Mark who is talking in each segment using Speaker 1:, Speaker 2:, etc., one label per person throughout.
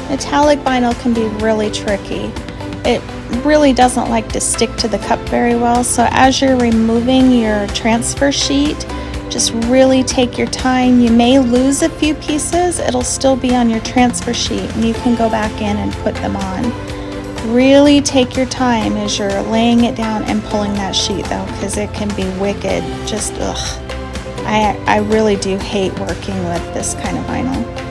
Speaker 1: Metallic vinyl can be really tricky. It really doesn't like to stick to the cup very well, so as you're removing your transfer sheet, just really take your time. You may lose a few pieces, it'll still be on your transfer sheet and you can go back in and put them on. Really take your time as you're laying it down and pulling that sheet though, because it can be wicked. Just ugh. I really do hate working with this kind of vinyl.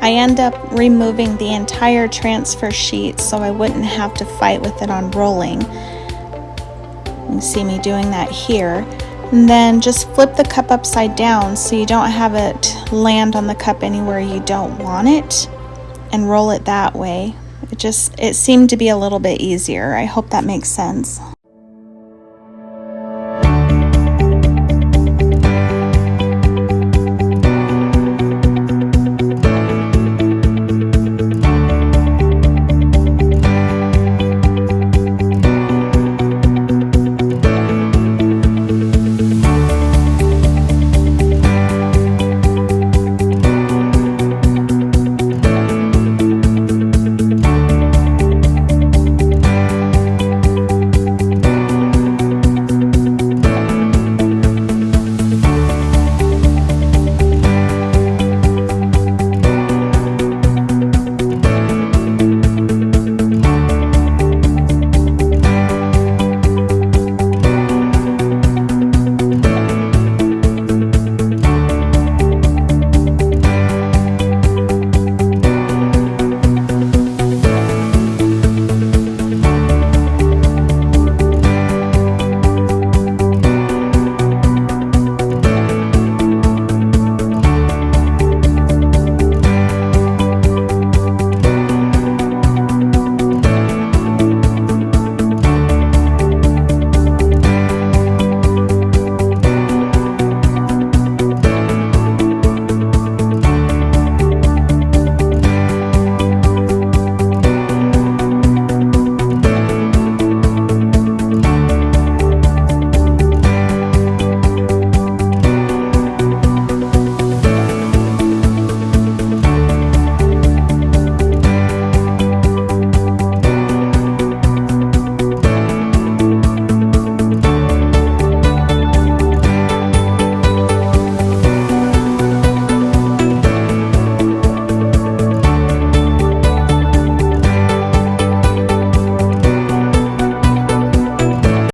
Speaker 1: I end up removing the entire transfer sheet so I wouldn't have to fight with it on rolling. You can see me doing that here. And then just flip the cup upside down so you don't have it land on the cup anywhere you don't want it, and roll it that way. It seemed to be a little bit easier. I hope that makes sense.